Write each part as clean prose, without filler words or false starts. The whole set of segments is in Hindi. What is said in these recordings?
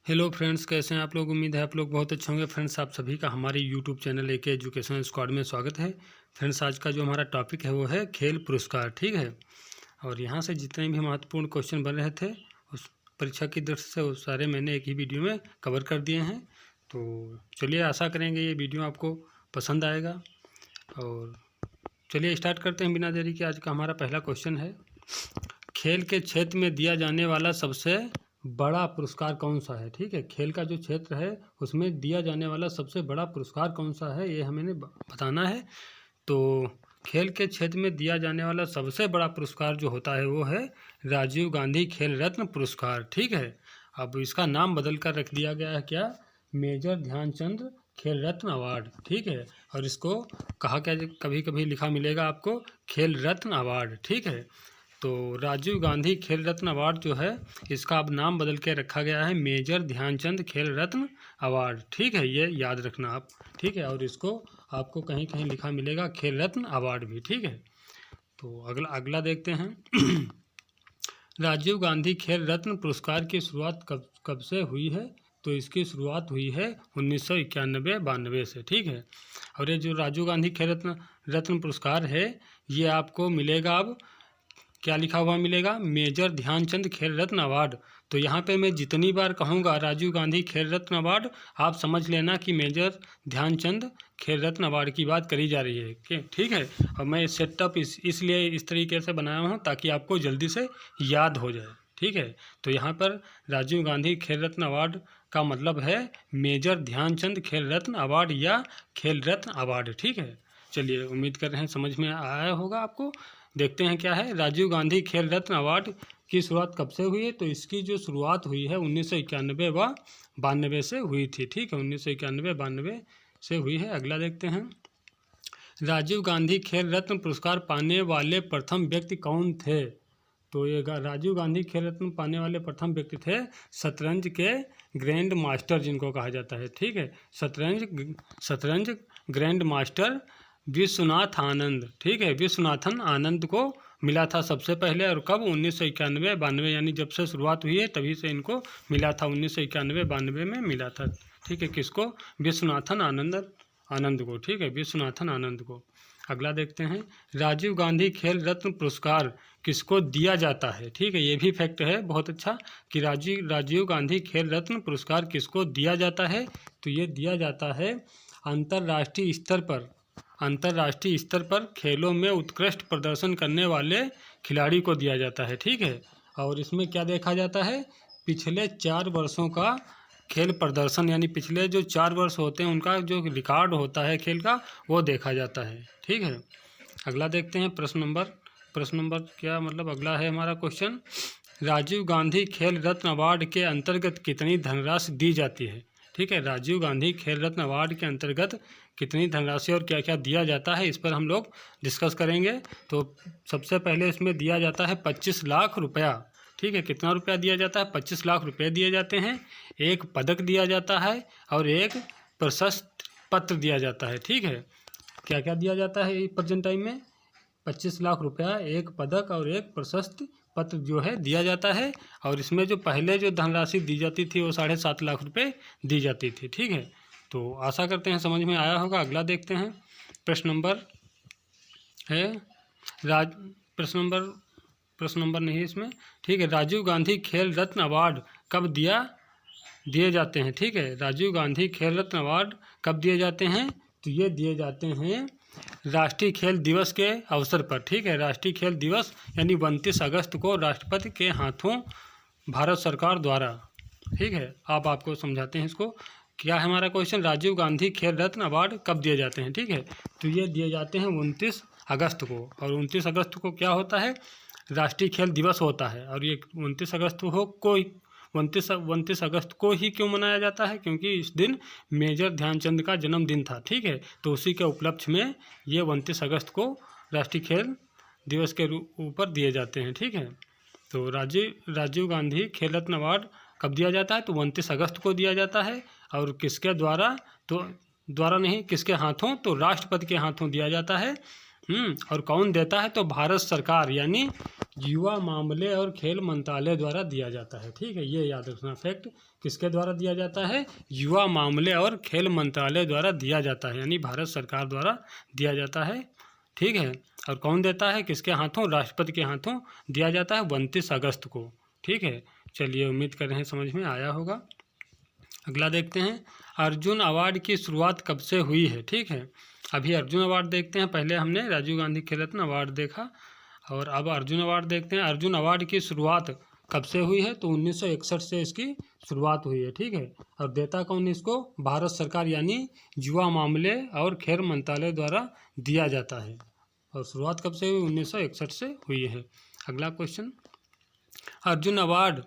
हेलो फ्रेंड्स, कैसे हैं आप लोग। उम्मीद है आप लोग बहुत अच्छे होंगे। फ्रेंड्स, आप सभी का हमारे YouTube channel AK education squad में स्वागत है। फ्रेंड्स, आज का जो हमारा टॉपिक है वो है खेल पुरस्कार। ठीक है, और यहाँ से जितने भी महत्वपूर्ण क्वेश्चन बन रहे थे उस परीक्षा की दृष्टि से वो सारे मैंने एक ही वीडियो में कवर कर दिए हैं। तो चलिए, आशा करेंगे ये वीडियो आपको पसंद आएगा। और चलिए स्टार्ट करते हैं बिना देरी के। आज का हमारा पहला क्वेश्चन है, खेल के क्षेत्र में दिया जाने वाला सबसे बड़ा पुरस्कार कौन सा है। ठीक है, खेल का जो क्षेत्र है उसमें दिया जाने वाला सबसे बड़ा पुरस्कार कौन सा है, ये हमें बताना है। तो खेल के क्षेत्र में दिया जाने वाला सबसे बड़ा पुरस्कार जो होता है वो है राजीव गांधी खेल रत्न पुरस्कार। ठीक है, अब इसका नाम बदल कर रख दिया गया है क्या, मेजर ध्यानचंद खेल रत्न अवार्ड। ठीक है, और इसको कहा क्या, कभी कभी लिखा मिलेगा आपको खेल रत्न अवार्ड। ठीक है, तो राजीव गांधी खेल रत्न अवार्ड जो है इसका अब नाम बदल के रखा गया है मेजर ध्यानचंद खेल रत्न अवार्ड। ठीक है, ये याद रखना आप। ठीक है, और इसको आपको कहीं कहीं लिखा मिलेगा खेल रत्न अवार्ड भी। ठीक है, तो अगला देखते हैं। राजीव गांधी खेल रत्न पुरस्कार की शुरुआत कब से हुई है। तो इसकी शुरुआत हुई है 1991-92 से। ठीक है, और ये जो राजीव गांधी खेल रत्न पुरस्कार है ये आपको मिलेगा, अब क्या लिखा हुआ मिलेगा, मेजर ध्यानचंद खेल रत्न अवार्ड। तो यहाँ पे मैं जितनी बार कहूँगा राजीव गांधी खेल रत्न अवार्ड, आप समझ लेना कि मेजर ध्यानचंद खेल रत्न अवार्ड की बात करी जा रही है। ठीक है, और मैं सेटअप इसलिए इस तरीके से बनाया हूँ ताकि आपको जल्दी से याद हो जाए। ठीक है, तो यहाँ पर राजीव गांधी खेल रत्न अवार्ड का मतलब है मेजर ध्यानचंद खेल रत्न अवार्ड या खेल रत्न अवार्ड। ठीक है, चलिए, उम्मीद कर रहे हैं समझ में आया होगा आपको। देखते हैं क्या है, राजीव गांधी खेल रत्न अवार्ड की शुरुआत कब से हुई है। तो इसकी जो शुरुआत हुई है 1991 व 92 से हुई थी। ठीक है, 1991-92 से हुई है। अगला देखते हैं, राजीव गांधी खेल रत्न पुरस्कार पाने वाले प्रथम व्यक्ति कौन थे। तो ये राजीव गांधी खेल रत्न पाने वाले प्रथम व्यक्ति थे शतरंज के ग्रैंड मास्टर जिनको कहा जाता है। ठीक है, शतरंज ग्रैंड मास्टर विश्वनाथ आनंद। ठीक है, विश्वनाथन आनंद को मिला था सबसे पहले, और कब, 1991-92, यानी जब से शुरुआत हुई है तभी से इनको मिला था, 1991-92 में मिला था। ठीक है, किसको, विश्वनाथन आनंद को। ठीक है, विश्वनाथन आनंद को। अगला देखते हैं, राजीव गांधी खेल रत्न पुरस्कार किसको दिया जाता है। ठीक है, ये भी फैक्ट है बहुत अच्छा कि राजीव गांधी खेल रत्न पुरस्कार किसको दिया जाता है। तो ये दिया जाता है अंतर्राष्ट्रीय स्तर पर खेलों में उत्कृष्ट प्रदर्शन करने वाले खिलाड़ी को दिया जाता है। ठीक है, और इसमें क्या देखा जाता है, पिछले 4 वर्षों का खेल प्रदर्शन, यानी पिछले जो 4 वर्ष होते हैं उनका जो रिकॉर्ड होता है खेल का वो देखा जाता है। ठीक है, अगला देखते हैं, प्रश्न नंबर क्या मतलब, अगला है हमारा क्वेश्चन, राजीव गांधी खेल रत्न अवार्ड के अंतर्गत कितनी धनराशि दी जाती है। ठीक है, राजीव गांधी खेल रत्न अवार्ड के अंतर्गत कितनी धनराशि और क्या क्या दिया जाता है, इस पर हम लोग डिस्कस करेंगे। तो सबसे पहले इसमें दिया जाता है 25 लाख रुपया। ठीक है, कितना रुपया दिया जाता है, 25 लाख रुपये दिए जाते हैं। एक पदक दिया जाता है और एक प्रशस्ति पत्र दिया जाता है। ठीक है, क्या क्या दिया जाता है प्रेजेंट टाइम में, 25 लाख रुपया, एक पदक और एक प्रशस्ति पत्र जो है दिया जाता है। और इसमें जो पहले जो धनराशि दी जाती थी वो 7.5 लाख रुपये दी जाती थी। ठीक है, तो आशा करते हैं समझ में आया होगा। अगला देखते हैं, प्रश्न नंबर है प्रश्न नंबर नहीं है इसमें। ठीक है, राजीव गांधी खेल रत्न अवार्ड कब दिए जाते हैं। ठीक है, राजीव गांधी खेल रत्न अवार्ड कब दिए जाते हैं। तो ये दिए जाते हैं राष्ट्रीय खेल दिवस के अवसर पर। ठीक है, राष्ट्रीय खेल दिवस यानी 29 अगस्त को राष्ट्रपति के हाथों भारत सरकार द्वारा। ठीक है, आपको समझाते हैं इसको। क्या है हमारा क्वेश्चन, राजीव गांधी खेल रत्न अवार्ड कब दिए जाते हैं। ठीक है, तो ये दिए जाते हैं 29 अगस्त को, और 29 अगस्त को क्या होता है, राष्ट्रीय खेल दिवस होता है। और ये 29 अगस्त को 29 अगस्त को ही क्यों मनाया जाता है, क्योंकि इस दिन मेजर ध्यानचंद का जन्मदिन था। ठीक है, तो उसी के उपलक्ष्य में ये 29 अगस्त को राष्ट्रीय खेल दिवस के ऊपर दिए जाते हैं। ठीक है, तो राजीव गांधी खेल रत्न अवार्ड कब दिया जाता है, तो 29 अगस्त को दिया जाता है। और किसके द्वारा, तो द्वारा नहीं, किसके हाथों, तो राष्ट्रपति के हाथों दिया जाता है और कौन देता है? तो भारत सरकार यानी युवा मामले और खेल मंत्रालय द्वारा दिया जाता है। ठीक है, ये याद रखना फैक्ट, किसके द्वारा दिया जाता है? युवा मामले और खेल मंत्रालय द्वारा दिया जाता है, यानी भारत सरकार द्वारा दिया जाता है। ठीक है, और कौन देता है? किसके हाथों? राष्ट्रपति के हाथों दिया जाता है 29 अगस्त को। ठीक है, चलिए उम्मीद कर रहे हैं समझ में आया होगा। अगला देखते हैं, अर्जुन अवार्ड की शुरुआत कब से हुई है? ठीक है, अभी अर्जुन अवार्ड देखते हैं। पहले हमने राजीव गांधी खेल रत्न अवार्ड देखा और अब अर्जुन अवार्ड देखते हैं। अर्जुन अवार्ड की शुरुआत कब से हुई है? तो 1961 से इसकी शुरुआत हुई है। ठीक है, और देता कौन इसको? भारत सरकार यानी युवा मामले और खेल मंत्रालय द्वारा दिया जाता है। और शुरुआत कब से हुई? 1961 से हुई है। अगला क्वेश्चन, अर्जुन अवार्ड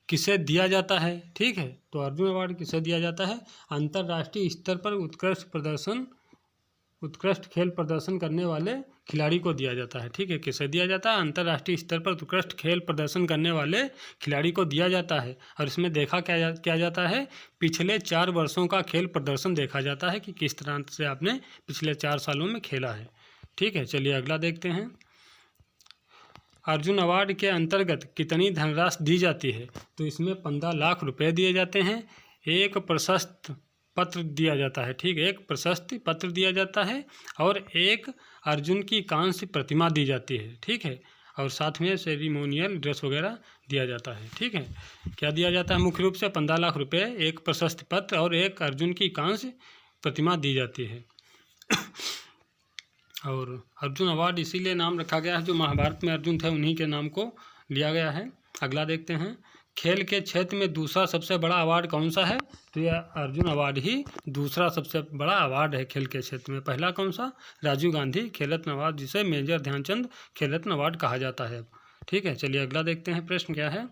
किसे दिया जाता है? ठीक है, तो अर्जुन अवार्ड किसे दिया जाता है? अंतर्राष्ट्रीय स्तर पर उत्कृष्ट खेल प्रदर्शन करने वाले खिलाड़ी को दिया जाता है। ठीक है, किसे दिया जाता है? अंतर्राष्ट्रीय स्तर पर उत्कृष्ट खेल प्रदर्शन करने वाले खिलाड़ी को दिया जाता है। और इसमें देखा क्या जाता है? पिछले 4 वर्षों का खेल प्रदर्शन देखा जाता है कि किस तरह से आपने पिछले 4 सालों में खेला है। ठीक है, चलिए अगला देखते हैं, अर्जुन अवार्ड के अंतर्गत कितनी धनराशि दी जाती है? तो इसमें 15 लाख रुपए दिए जाते हैं, एक प्रशस्ति पत्र दिया जाता है। ठीक है, एक प्रशस्ति पत्र दिया जाता है और एक अर्जुन की कांस्य प्रतिमा दी जाती है। ठीक है, और साथ में सेरिमोनियल ड्रेस वगैरह दिया जाता है। ठीक है, क्या दिया जाता है? मुख्य रूप से 15 लाख रुपए, एक प्रशस्ति पत्र और एक अर्जुन की कांस्य प्रतिमा दी जाती है। और अर्जुन अवार्ड इसीलिए नाम रखा गया है, जो महाभारत में अर्जुन थे उन्हीं के नाम को लिया गया है। अगला देखते हैं, खेल के क्षेत्र में दूसरा सबसे बड़ा अवार्ड कौन सा है? तो यह अर्जुन अवार्ड ही दूसरा सबसे बड़ा अवार्ड है खेल के क्षेत्र में। पहला कौन सा? राजीव गांधी खेल रत्न अवार्ड, जिसे मेजर ध्यानचंद खेल रत्न अवार्ड कहा जाता है। ठीक है, चलिए अगला देखते हैं, प्रश्न क्या है,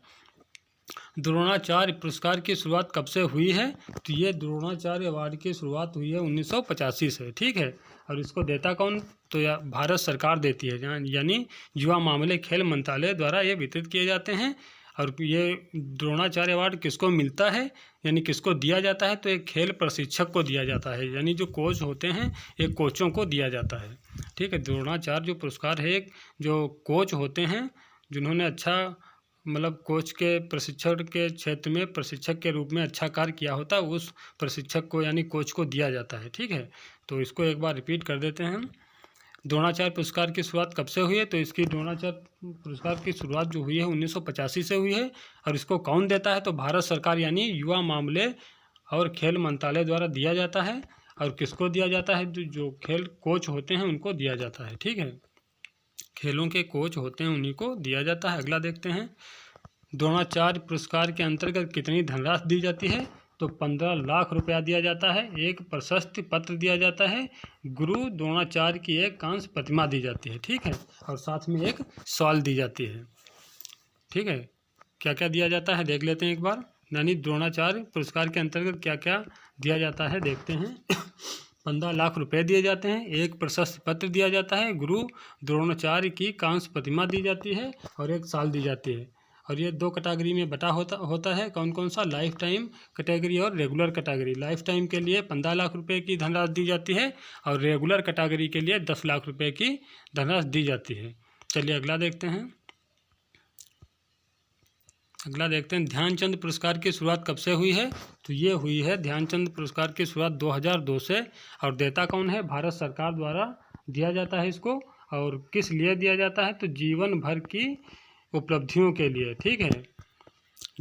द्रोणाचार्य पुरस्कार की शुरुआत कब से हुई है? तो ये द्रोणाचार्य अवार्ड की शुरुआत हुई है 1985 से। ठीक है, और इसको देता कौन? तो यह भारत सरकार देती है, यानी युवा मामले खेल मंत्रालय द्वारा ये वितरित किए जाते हैं। और ये द्रोणाचार्य अवार्ड किसको मिलता है, यानी किसको दिया जाता है? तो एक खेल प्रशिक्षक को दिया जाता है, यानी जो कोच होते हैं एक कोचों को दिया जाता है। ठीक है, द्रोणाचार्य जो पुरस्कार है, एक जो कोच होते हैं जिन्होंने अच्छा मतलब कोच के प्रशिक्षण के क्षेत्र में प्रशिक्षक के रूप में अच्छा कार्य किया होता है, उस प्रशिक्षक को यानी कोच को दिया जाता है। ठीक है, तो इसको एक बार रिपीट कर देते हैं, द्रोणाचार्य पुरस्कार की शुरुआत कब से हुई है? तो इसकी द्रोणाचार्य पुरस्कार की शुरुआत जो हुई है 1985 से हुई है। और इसको कौन देता है? तो भारत सरकार यानी युवा मामले और खेल मंत्रालय द्वारा दिया जाता है। और किसको दिया जाता है? जो खेल कोच होते हैं उनको दिया जाता है। ठीक है, खेलों के कोच होते हैं उन्हीं को दिया जाता है। अगला देखते हैं, द्रोणाचार्य पुरस्कार के अंतर्गत कितनी धनराशि दी जाती है? तो 15 लाख रुपया दिया जाता है, एक प्रशस्ति पत्र दिया जाता है, गुरु द्रोणाचार्य की एक कांस्य प्रतिमा दी जाती है। ठीक है, और साथ में एक शॉल दी जाती है। ठीक है, क्या क्या दिया जाता है देख लेते हैं एक बार, यानी द्रोणाचार्य पुरस्कार के अंतर्गत क्या क्या दिया जाता है देखते हैं। 15 लाख रुपए दिए जाते हैं, एक प्रशस्ति पत्र दिया जाता है, गुरु द्रोणाचार्य की कांस्य प्रतिमा दी जाती है और एक शॉल दी जाती है। और ये 2 कैटेगरी में बटा होता है, कौन कौन सा? लाइफ टाइम कैटेगरी और रेगुलर कैटेगरी। लाइफ टाइम के लिए 15 लाख रुपए की धनराशि दी जाती है और रेगुलर कैटेगरी के लिए 10 लाख रुपए की धनराशि दी जाती है। चलिए अगला देखते हैं, ध्यानचंद पुरस्कार की शुरुआत कब से हुई है? तो ये हुई है ध्यानचंद पुरस्कार की शुरुआत 2002 से। और देता कौन है? भारत सरकार द्वारा दिया जाता है इसको। और किस लिए दिया जाता है? तो जीवन भर की उपलब्धियों के लिए। ठीक है,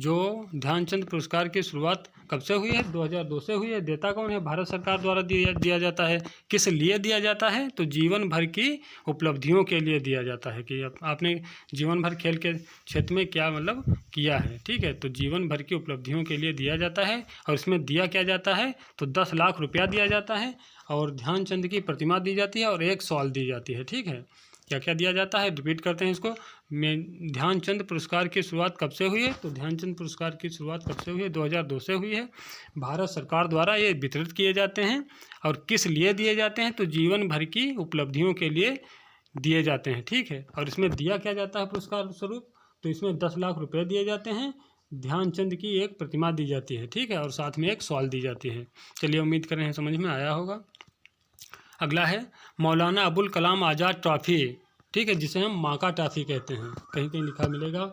जो ध्यानचंद पुरस्कार की शुरुआत कब से हुई है? 2002 से हुई है। देता कौन है? भारत सरकार द्वारा दिया जाता है। किस लिए दिया जाता है? तो जीवन भर की उपलब्धियों के लिए दिया जाता है कि आपने जीवन भर खेल के क्षेत्र में क्या मतलब किया है। ठीक है, तो जीवन भर की उपलब्धियों के लिए दिया जाता है। और इसमें दिया क्या जाता है? तो 10 लाख रुपया दिया जाता है और ध्यानचंद की प्रतिमा दी जाती है और एक शॉल दी जाती है। ठीक है, क्या क्या दिया जाता है रिपीट करते हैं इसको। ध्यानचंद पुरस्कार की शुरुआत कब से हुई है? तो ध्यानचंद पुरस्कार की शुरुआत कब से हुई है? 2002 से हुई है। भारत सरकार द्वारा ये वितरित किए जाते हैं। और किस लिए दिए जाते हैं? तो जीवन भर की उपलब्धियों के लिए दिए जाते हैं। ठीक है, और इसमें दिया क्या जाता है पुरस्कार स्वरूप? तो इसमें 10 लाख रुपये दिए जाते हैं, ध्यानचंद की एक प्रतिमा दी जाती है। ठीक है, और साथ में एक शॉल दी जाती है। चलिए उम्मीद कर रहे हैं समझ में आया होगा। अगला है मौलाना अबुल कलाम आज़ाद ट्रॉफी, ठीक है, जिसे हम माका ट्रॉफी कहते हैं। कहीं कहीं लिखा मिलेगा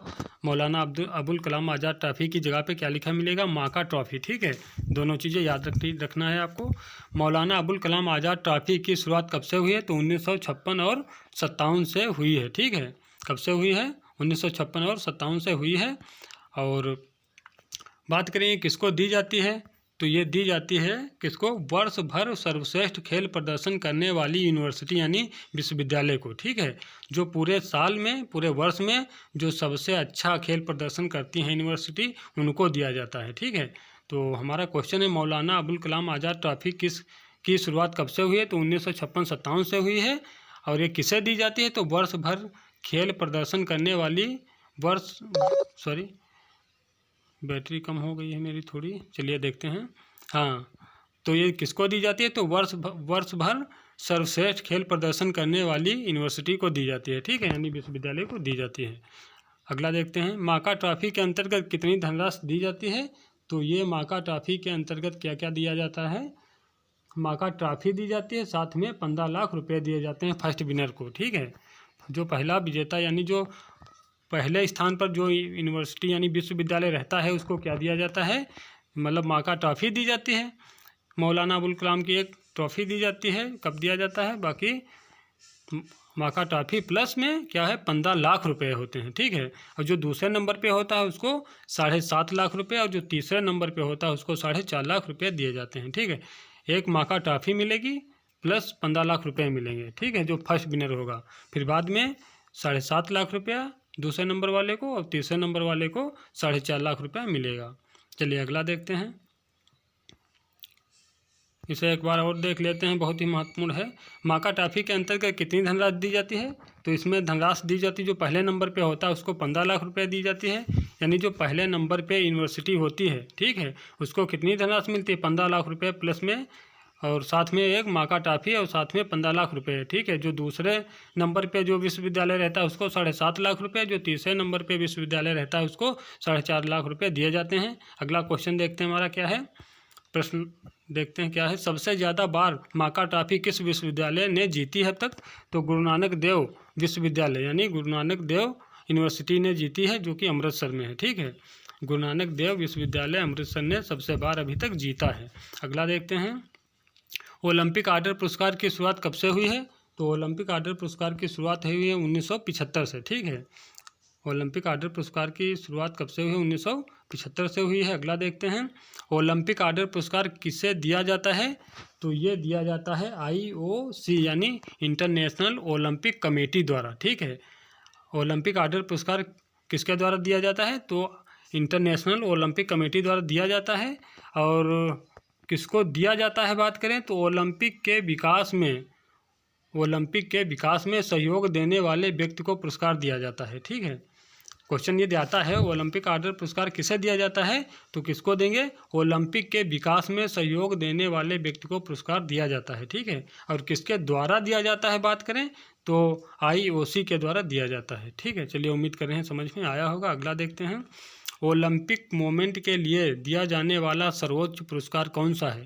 मौलाना अबुल कलाम आज़ाद ट्रॉफी की जगह पे क्या लिखा मिलेगा, माका ट्रॉफी, ठीक है। दोनों चीज़ें याद रखना है आपको। मौलाना अबुल कलाम आज़ाद ट्रॉफी की शुरुआत कब से हुई है, तो 1956 और 57 से हुई है, ठीक है। कब से हुई है, 1956 और 57 से हुई है। और बात करें किसको दी जाती है, तो ये दी जाती है किसको, वर्ष भर सर्वश्रेष्ठ खेल प्रदर्शन करने वाली यूनिवर्सिटी यानी विश्वविद्यालय को, ठीक है। जो पूरे साल में, पूरे वर्ष में जो सबसे अच्छा खेल प्रदर्शन करती हैं यूनिवर्सिटी, उनको दिया जाता है, ठीक है। तो हमारा क्वेश्चन है मौलाना अबुल कलाम आज़ाद ट्रॉफी की शुरुआत कब से हुई है, तो 1956-57 से हुई है। और ये किसे दी जाती है, तो वर्ष भर खेल प्रदर्शन करने वाली बैटरी कम हो गई है मेरी थोड़ी, चलिए देखते हैं। हाँ, तो ये किसको दी जाती है, तो वर्ष भर सर्वश्रेष्ठ खेल प्रदर्शन करने वाली यूनिवर्सिटी को दी जाती है, ठीक है, यानी विश्वविद्यालय को दी जाती है। अगला देखते हैं माका ट्रॉफी के अंतर्गत कितनी धनराशि दी जाती है, तो ये माका ट्रॉफी के अंतर्गत क्या क्या दिया जाता है, माका ट्रॉफी दी जाती है, साथ में 15 लाख रुपये दिए जाते हैं फर्स्ट विनर को, ठीक है। जो पहला विजेता यानी जो पहले स्थान पर जो यूनिवर्सिटी यानी विश्वविद्यालय रहता है उसको क्या दिया जाता है, मतलब माका ट्रॉफी दी जाती है। मौलाना अबुल कलाम की एक ट्रॉफी दी जाती है, कब दिया जाता है, बाकी माका ट्रॉफी प्लस में क्या है 15 लाख रुपए होते हैं, ठीक है। और जो दूसरे नंबर पे होता है उसको 7.5 लाख रुपये, और जो तीसरे नंबर पे होता है उसको 4.5 लाख रुपये दिए जाते हैं, ठीक है। एक माका ट्रॉफी मिलेगी प्लस 15 लाख रुपये मिलेंगे, ठीक है, जो फर्स्ट विनर होगा। फिर बाद में 7.5 लाख रुपया दूसरे नंबर वाले को, और तीसरे नंबर वाले को 4.5 लाख रुपया मिलेगा। चलिए अगला देखते हैं, इसे एक बार और देख लेते हैं, बहुत ही महत्वपूर्ण है। माका ट्रॉफी के अंतर्गत कितनी धनराशि दी जाती है, तो इसमें धनराशि दी जाती है जो पहले नंबर पे होता है उसको 15 लाख रुपये दी जाती है, यानी जो पहले नंबर पे यूनिवर्सिटी होती है, ठीक है, उसको कितनी धनराशि मिलती है, 15 लाख रुपये प्लस में, और साथ में एक माका ट्रॉफी और साथ में 15 लाख रुपये, ठीक है। जो दूसरे नंबर पे जो विश्वविद्यालय रहता है उसको 7.5 लाख रुपये, जो तीसरे नंबर पे विश्वविद्यालय रहता है उसको 4.5 लाख रुपये दिए जाते हैं। अगला क्वेश्चन देखते हैं हमारा क्या है, प्रश्न देखते हैं क्या है, सबसे ज़्यादा बार माका ट्रॉफी किस विश्वविद्यालय ने जीती है अब तक, तो गुरु नानक देव विश्वविद्यालय यानी गुरु नानक देव यूनिवर्सिटी ने जीती है, जो कि अमृतसर में है, ठीक है। गुरु नानक देव विश्वविद्यालय अमृतसर ने सबसे बार अभी तक जीता है। अगला देखते हैं ओलंपिक ऑर्डर पुरस्कार की शुरुआत कब से हुई है, तो ओलंपिक ऑर्डर पुरस्कार की शुरुआत हुई है 1975 से, ठीक है। ओलंपिक ऑर्डर पुरस्कार की शुरुआत कब से हुई है, 1975 से हुई है। अगला देखते हैं ओलंपिक ऑर्डर पुरस्कार किसे दिया जाता है, तो ये दिया जाता है IOC यानी इंटरनेशनल ओलंपिक कमेटी द्वारा, ठीक है। ओलंपिक ऑर्डर पुरस्कार किसके द्वारा दिया जाता है, तो इंटरनेशनल ओलंपिक कमेटी द्वारा दिया जाता है। और किसको दिया जाता है बात करें, तो ओलंपिक के विकास में सहयोग देने वाले व्यक्ति को पुरस्कार दिया जाता है, ठीक है। क्वेश्चन ये आता है ओलंपिक ऑर्डर पुरस्कार किसे दिया जाता है, तो किसको देंगे, ओलंपिक के विकास में सहयोग देने वाले व्यक्ति को पुरस्कार दिया जाता है, ठीक है। और किसके द्वारा दिया जाता है बात करें, तो IOC के द्वारा दिया जाता है, ठीक है। चलिए उम्मीद कर रहे हैं समझ में आया होगा। अगला देखते हैं ओलंपिक मोमेंट के लिए दिया जाने वाला सर्वोच्च पुरस्कार कौन सा है,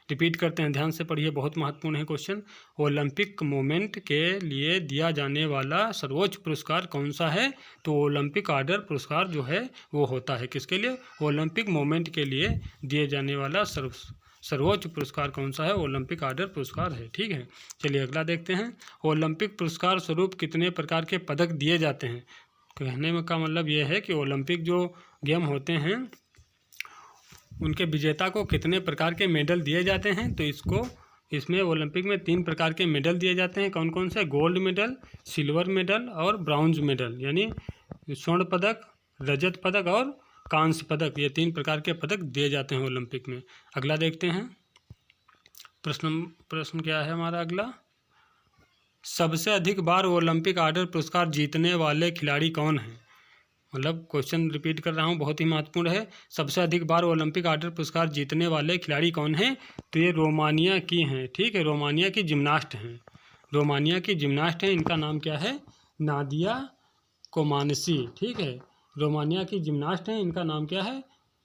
रिपीट करते हैं, ध्यान से पढ़िए, बहुत महत्वपूर्ण है क्वेश्चन। ओलंपिक मोमेंट के लिए दिया जाने वाला सर्वोच्च पुरस्कार कौन सा है, तो ओलंपिक ऑर्डर पुरस्कार जो है वो होता है किसके लिए, ओलंपिक मोमेंट के लिए दिए जाने वाला सर्वोच्च पुरस्कार कौन सा है, ओलंपिक ऑर्डर पुरस्कार है, ठीक है। चलिए अगला देखते हैं ओलंपिक पुरस्कार स्वरूप कितने प्रकार के पदक दिए जाते हैं। कहने में का मतलब ये है कि ओलंपिक जो गेम होते हैं उनके विजेता को कितने प्रकार के मेडल दिए जाते हैं, तो इसमें ओलंपिक में 3 प्रकार के मेडल दिए जाते हैं। कौन कौन से, गोल्ड मेडल, सिल्वर मेडल और ब्रॉन्ज मेडल, यानी स्वर्ण पदक, रजत पदक और कांस्य पदक, ये 3 प्रकार के पदक दिए जाते हैं ओलंपिक में। अगला देखते हैं प्रश्न क्या है हमारा अगला, सबसे अधिक बार ओलंपिक ऑर्डर पुरस्कार जीतने वाले खिलाड़ी कौन हैं, मतलब क्वेश्चन रिपीट कर रहा हूँ, बहुत ही महत्वपूर्ण है। सबसे अधिक बार ओलंपिक ऑर्डर पुरस्कार जीतने वाले खिलाड़ी कौन हैं, तो ये रोमानिया की हैं, ठीक है, रोमानिया की जिम्नास्ट हैं, रोमानिया की जिम्नास्ट हैं, इनका नाम क्या है, नादिया कोमानसी, ठीक है, रोमानिया की जिम्नास्ट हैं, इनका नाम क्या है,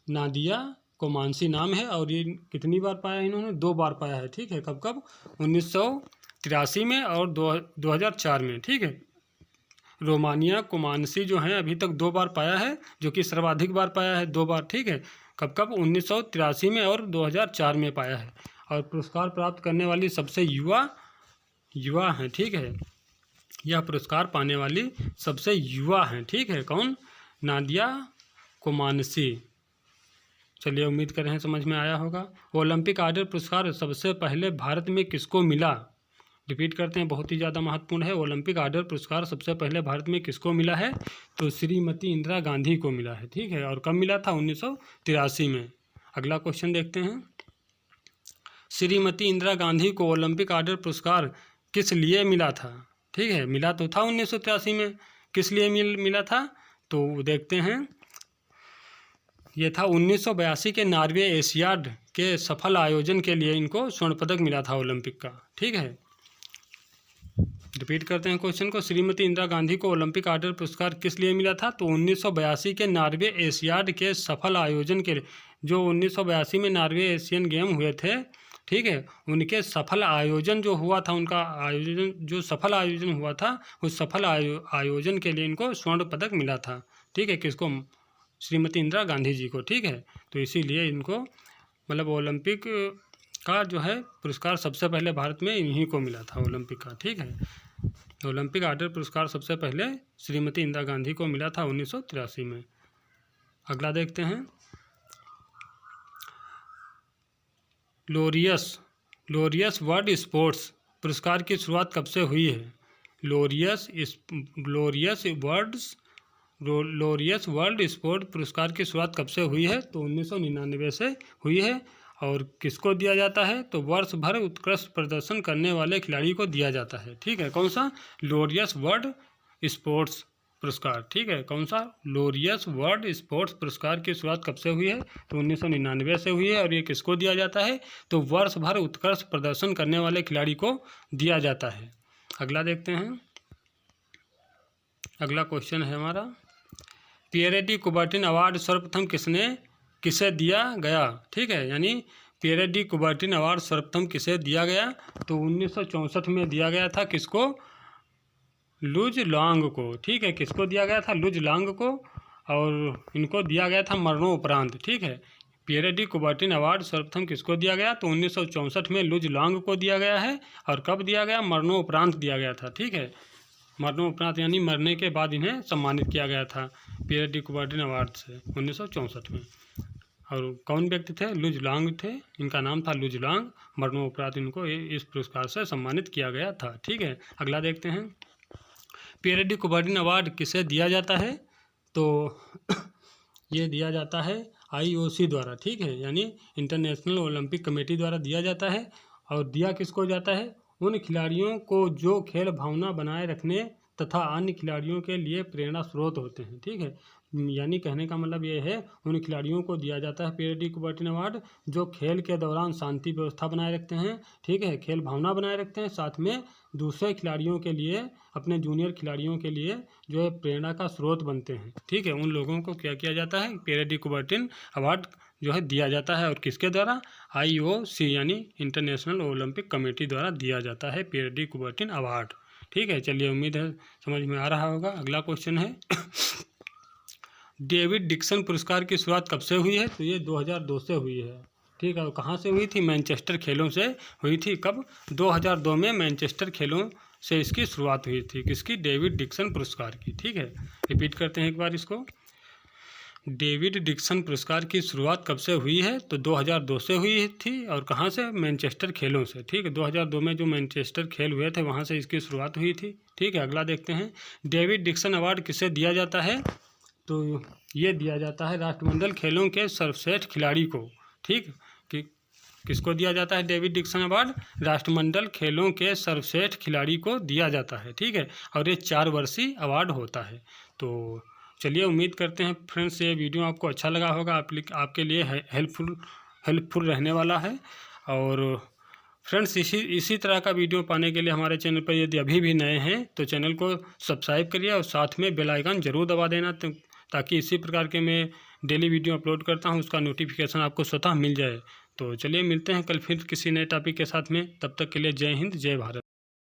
नादिया कोमानसी नाम है। और ये कितनी बार पाया इन्होंने, 2 बार पाया है, ठीक है। कब कब, 1983 में और 2004 में, ठीक है। रोमानिया कोमानसी जो है अभी तक 2 बार पाया है, जो कि सर्वाधिक बार पाया है, 2 बार, ठीक है। कब कब 1983 में और 2004 में पाया है। और पुरस्कार प्राप्त करने वाली सबसे युवा हैं, ठीक है। यह पुरस्कार पाने वाली सबसे युवा हैं, ठीक है। कौन? नादिया कोमानसी। चलिए, उम्मीद कर रहे हैं समझ में आया होगा। ओलंपिक ऑर्डर पुरस्कार सबसे पहले भारत में किसको मिला? रिपीट करते हैं, बहुत ही ज़्यादा महत्वपूर्ण है। ओलंपिक ऑर्डर पुरस्कार सबसे पहले भारत में किसको मिला है? तो श्रीमती इंदिरा गांधी को मिला है, ठीक है। और कब मिला था? 1983 में। अगला क्वेश्चन देखते हैं। श्रीमती इंदिरा गांधी को ओलंपिक ऑर्डर पुरस्कार किस लिए मिला था? ठीक है, मिला तो था 1983 में। किस लिए मिला था? तो देखते हैं। ये था 1982 के नॉर्वे एशियाड के सफल आयोजन के लिए इनको स्वर्ण पदक मिला था ओलंपिक का, ठीक है। रिपीट करते हैं क्वेश्चन को। श्रीमती इंदिरा गांधी को ओलंपिक ऑर्डर पुरस्कार किस लिए मिला था? तो 1982 के नॉर्वे एशियाड के सफल आयोजन के लिए, जो 1982 में नॉर्वे एशियन गेम हुए थे, ठीक है, उनके सफल आयोजन जो हुआ था, उनका आयोजन जो सफल आयोजन हुआ था, उस सफल आयोजन के लिए इनको स्वर्ण पदक मिला था, ठीक है। किसको? श्रीमती इंदिरा गांधी जी को, ठीक है। तो इसीलिए इनको मतलब ओलंपिक का जो है पुरस्कार सबसे पहले भारत में इन्हीं को मिला था, ओलंपिक का, ठीक है। ओलंपिक ऑर्डर पुरस्कार सबसे पहले श्रीमती इंदिरा गांधी को मिला था 1983 में। अगला देखते हैं। लोरियस वर्ल्ड स्पोर्ट्स पुरस्कार की शुरुआत कब से हुई है? लोरियस वर्ल्ड स्पोर्ट पुरस्कार की शुरुआत कब से हुई है? तो 1999 से हुई है। और किसको दिया जाता है? तो वर्ष भर उत्कृष्ट प्रदर्शन करने वाले खिलाड़ी को दिया जाता है, ठीक है। कौन सा? लोरियस वर्ल्ड स्पोर्ट्स पुरस्कार, ठीक है। कौन सा? लोरियस वर्ल्ड स्पोर्ट्स पुरस्कार की शुरुआत कब से हुई है? तो 1999 से हुई है। और ये किसको दिया जाता है? तो वर्ष भर उत्कृष्ट प्रदर्शन करने वाले खिलाड़ी को दिया जाता है। अगला देखते हैं। अगला क्वेश्चन है हमारा, पियरे डी कुबर्टिन अवार्ड सर्वप्रथम किसे दिया गया? ठीक है, यानी पियरे डी कुबर्टिन अवार्ड सर्वप्रथम किसे दिया गया? तो 1964 में दिया गया था। किसको? लुज लॉन्ग को, ठीक है। किसको दिया गया था? लुज लॉन्ग को। और इनको दिया गया था मरणोपरांत, ठीक है। पियरे डी कुबर्टिन अवार्ड सर्वप्रथम किसको दिया गया? तो 1964 में लुज लॉन्ग को दिया गया है। और कब दिया गया? मरणोपरांत दिया गया था, ठीक है। मरणोपरांत यानी मरने के बाद इन्हें सम्मानित किया गया था पियरे डी कुबर्टिन अवार्ड से 1964 में। और कौन व्यक्ति थे? लुज लॉन्ग थे। इनका नाम था लुज लॉन्ग। मरणोपरांत इनको इस पुरस्कार से सम्मानित किया गया था, ठीक है। अगला देखते हैं। पियरे डी कुबर्टिन अवार्ड किसे दिया जाता है? तो ये दिया जाता है IOC द्वारा, ठीक है, यानी इंटरनेशनल ओलंपिक कमेटी द्वारा दिया जाता है। और दिया किसको जाता है? उन खिलाड़ियों को जो खेल भावना बनाए रखने तथा अन्य खिलाड़ियों के लिए प्रेरणा स्रोत होते हैं, ठीक है। यानी कहने का मतलब ये है, उन खिलाड़ियों को दिया जाता है पियरे डी कुबर्टिन अवार्ड जो खेल के दौरान शांति व्यवस्था बनाए रखते हैं, ठीक है, खेल भावना बनाए रखते हैं, साथ में दूसरे खिलाड़ियों के लिए, अपने जूनियर खिलाड़ियों के लिए जो है प्रेरणा का स्रोत बनते हैं, ठीक है। उन लोगों को क्या किया जाता है? पियरे डी कुबर्टिन अवार्ड जो है दिया जाता है। और किसके द्वारा? IOC यानी इंटरनेशनल ओलंपिक कमेटी द्वारा दिया जाता है पियरे डी कुबर्टिन अवार्ड, ठीक है। चलिए, उम्मीद है समझ में आ रहा होगा। अगला क्वेश्चन है डेविड डिक्सन पुरस्कार की शुरुआत कब से हुई है? तो ये 2002 से हुई है, ठीक है। और कहाँ से हुई थी? मैनचेस्टर खेलों से हुई थी। कब? 2002 में मैनचेस्टर खेलों से इसकी शुरुआत हुई थी। किसकी? डेविड डिक्सन पुरस्कार की, ठीक है। रिपीट करते हैं एक बार इसको। डेविड डिक्सन पुरस्कार की शुरुआत कब से हुई है? तो 2002 से हुई थी। और कहाँ से? मैनचेस्टर खेलों से, ठीक है। 2002 में जो मैनचेस्टर खेल हुए थे वहाँ से इसकी शुरुआत हुई थी, ठीक है। अगला देखते हैं। डेविड डिक्सन अवार्ड किसे दिया जाता है? तो ये दिया जाता है राष्ट्रमंडल खेलों के सर्वश्रेष्ठ खिलाड़ी को, ठीक। किसको दिया जाता है डेविड डिक्सन अवार्ड? राष्ट्रमंडल खेलों के सर्वश्रेष्ठ खिलाड़ी को दिया जाता है, ठीक है। और ये 4 वर्षीय अवार्ड होता है। तो चलिए, उम्मीद करते हैं फ्रेंड्स ये वीडियो आपको अच्छा लगा होगा, आपके लिए हेल्पफुल रहने वाला है। और फ्रेंड्स इसी तरह का वीडियो पाने के लिए हमारे चैनल पर यदि अभी भी नए हैं तो चैनल को सब्सक्राइब करिए और साथ में बेल आइकन ज़रूर दबा देना, ताकि इसी प्रकार के मैं डेली वीडियो अपलोड करता हूं उसका नोटिफिकेशन आपको स्वतः मिल जाए। तो चलिए, मिलते हैं कल फिर किसी नए टॉपिक के साथ में। तब तक के लिए जय हिंद, जय भारत।